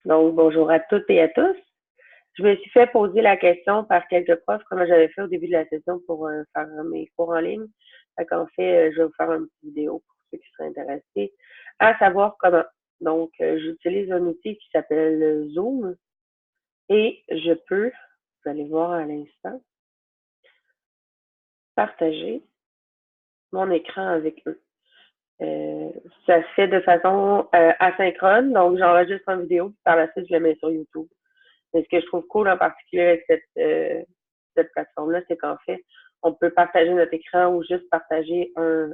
Donc, bonjour à toutes et à tous. Je me suis fait poser la question par quelques profs, comme j'avais fait au début de la session pour faire mes cours en ligne. En fait, je vais vous faire une petite vidéo pour ceux qui seraient intéressés à savoir comment. Donc, j'utilise un outil qui s'appelle Zoom et je peux, vous allez voir à l'instant, partager mon écran avec eux. Ça se fait de façon asynchrone, donc j'enregistre une vidéo, puis par la suite, je la mets sur YouTube. Mais ce que je trouve cool en particulier avec cette plateforme-là, c'est qu'en fait, on peut partager notre écran ou juste partager un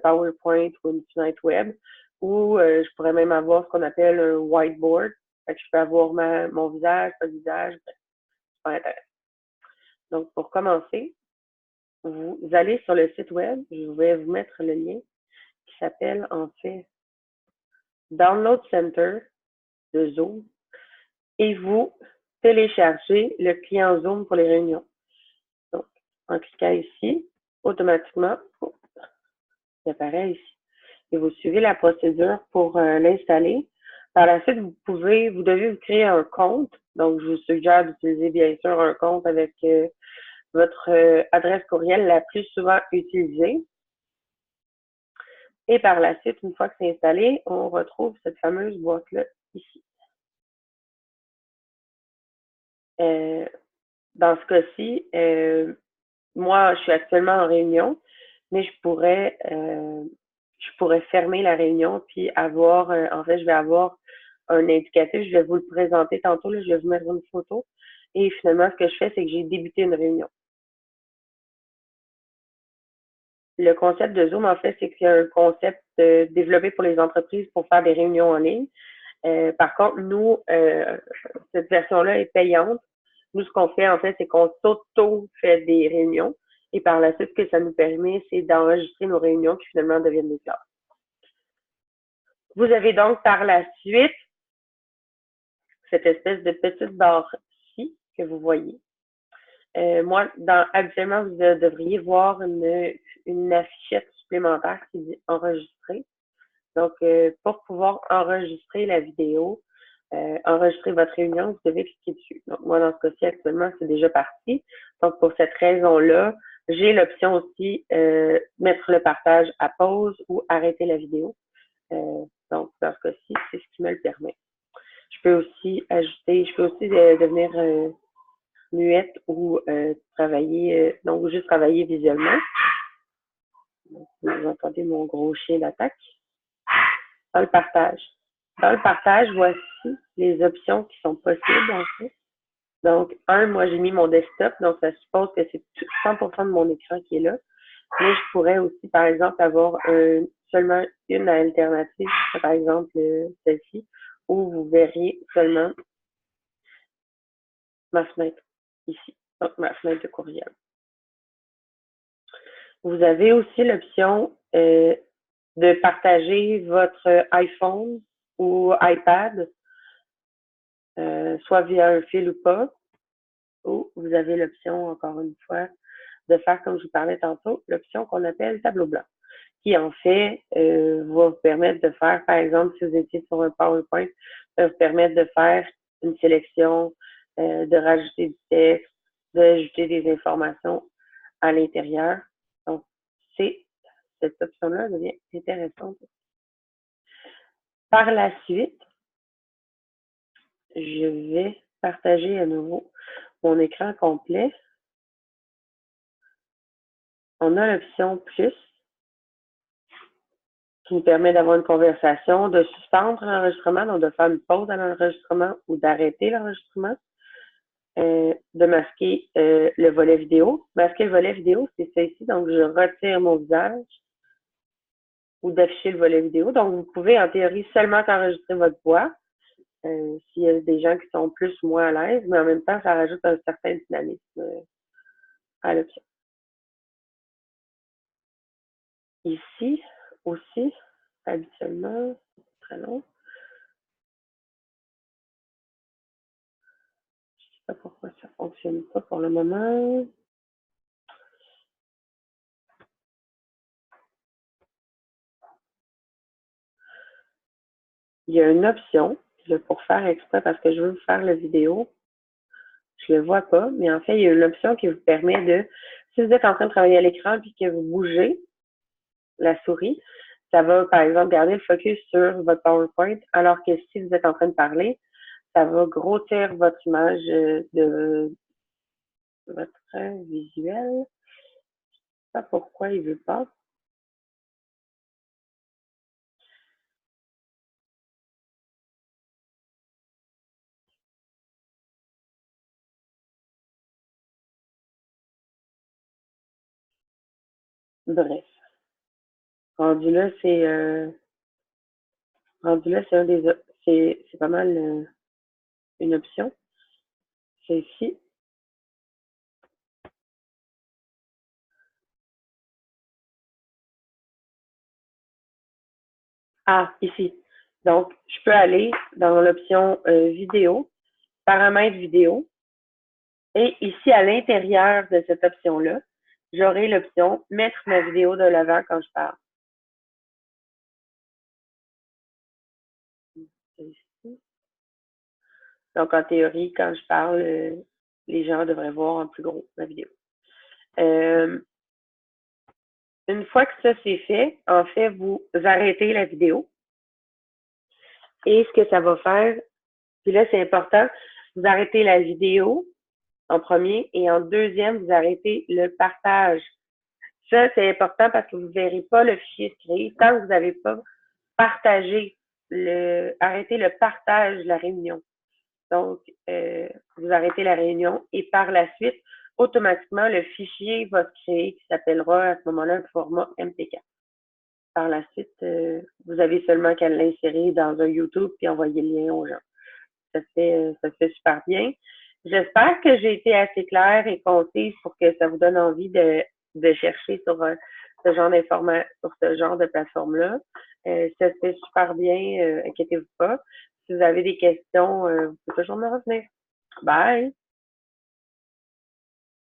PowerPoint ou une fenêtre web, ou je pourrais même avoir ce qu'on appelle un whiteboard. Fait que je peux avoir mon visage, pas de visage, c'est pas intéressant. Donc, pour commencer, vous allez sur le site web, je vais vous mettre le lien qui s'appelle en fait Download Center de Zoom et vous téléchargez le client Zoom pour les réunions. Donc, en cliquant ici, automatiquement, il apparaît ici. Et vous suivez la procédure pour l'installer. Par la suite, vous devez vous créer un compte. Donc, je vous suggère d'utiliser bien sûr un compte avec votre adresse courriel la plus souvent utilisée. Et par la suite, une fois que c'est installé, on retrouve cette fameuse boîte-là ici. Dans ce cas-ci, moi, je suis actuellement en réunion, mais je pourrais fermer la réunion puis avoir, en fait, je vais avoir un indicatif, je vais vous le présenter tantôt, là, je vais vous mettre une photo. Et finalement, ce que je fais, c'est que j'ai débuté une réunion. Le concept de Zoom, en fait, c'est que c'est un concept développé pour les entreprises pour faire des réunions en ligne. Par contre, nous, cette version-là est payante. Nous, ce qu'on fait, en fait, c'est qu'on s'auto-fait des réunions. Et par la suite, ce que ça nous permet, c'est d'enregistrer nos réunions qui finalement deviennent des classes. Vous avez donc par la suite cette espèce de petite barre-ci que vous voyez. Moi, habituellement, vous devriez voir une affichette supplémentaire qui dit enregistrer. Donc, pour pouvoir enregistrer la vidéo, enregistrer votre réunion, vous devez cliquer dessus. Donc, moi, dans ce cas-ci, actuellement, c'est déjà parti. Donc, pour cette raison-là, j'ai l'option aussi mettre le partage à pause ou arrêter la vidéo. Donc, dans ce cas-ci, c'est ce qui me le permet. Je peux aussi devenir muette ou travailler, donc juste travailler visuellement. Donc, vous entendez mon gros chien d'attaque. Dans le partage. Dans le partage, voici les options qui sont possibles, en fait. Donc, moi, j'ai mis mon desktop, donc ça suppose que c'est 100% de mon écran qui est là. Mais je pourrais aussi, par exemple, avoir seulement une alternative, par exemple celle-ci, où vous verriez seulement ma fenêtre ici, donc ma fenêtre de courriel. Vous avez aussi l'option de partager votre iPhone ou iPad, soit via un fil ou pas, ou vous avez l'option, encore une fois, de faire, comme je vous parlais tantôt, l'option qu'on appelle tableau blanc, qui en fait va vous permettre de faire, par exemple, si vous étiez sur un PowerPoint, va vous permettre de faire une sélection, de rajouter du texte, d'ajouter des informations à l'intérieur. Donc, cette option-là devient intéressante. Par la suite, je vais partager à nouveau mon écran complet. On a l'option plus qui nous permet d'avoir une conversation, de suspendre l'enregistrement, donc de faire une pause à l'enregistrement ou d'arrêter l'enregistrement, de masquer le volet vidéo. Masquer le volet vidéo, c'est ça ici, donc je retire mon visage ou d'afficher le volet vidéo. Donc, vous pouvez en théorie seulement enregistrer votre voix. S'il y a des gens qui sont plus ou moins à l'aise, mais en même temps, ça rajoute un certain dynamisme à l'option. Ici aussi, habituellement, très long. Je ne sais pas pourquoi ça ne fonctionne pas pour le moment. il y a une option, là, pour faire exprès parce que je veux vous faire la vidéo. Je le vois pas, mais en fait, il y a une option qui vous permet de, si vous êtes en train de travailler à l'écran puis que vous bougez la souris, ça va, par exemple, garder le focus sur votre PowerPoint, alors que si vous êtes en train de parler, ça va grossir votre image de votre visuel. Je sais pas pourquoi il veut pas. Bref. Rendu là, c'est un des c'est pas mal une option. C'est ici. Ah, ici. Donc, je peux aller dans l'option vidéo, paramètres vidéo, et ici, à l'intérieur de cette option-là, j'aurai l'option mettre ma vidéo de l'avant quand je parle. Ici. Donc, en théorie, quand je parle, les gens devraient voir en plus gros ma vidéo. Une fois que ça c'est fait, en fait, vous arrêtez la vidéo. Et ce que ça va faire, puis là, c'est important, vous arrêtez la vidéo en premier et en deuxième, vous arrêtez le partage. Ça, c'est important parce que vous ne verrez pas le fichier se créer tant que vous n'avez pas partagé arrêté le partage de la réunion. Donc, vous arrêtez la réunion et par la suite, automatiquement, le fichier va se créer qui s'appellera à ce moment-là un format MPK. Par la suite, vous avez seulement qu'à l'insérer dans un YouTube puis envoyer le lien aux gens. Ça se fait super bien. J'espère que j'ai été assez claire et concise pour que ça vous donne envie de chercher sur ce genre d'informations, sur ce genre de plateforme-là. Ça se fait super bien, inquiétez-vous pas. Si vous avez des questions, vous pouvez toujours me revenir. Bye!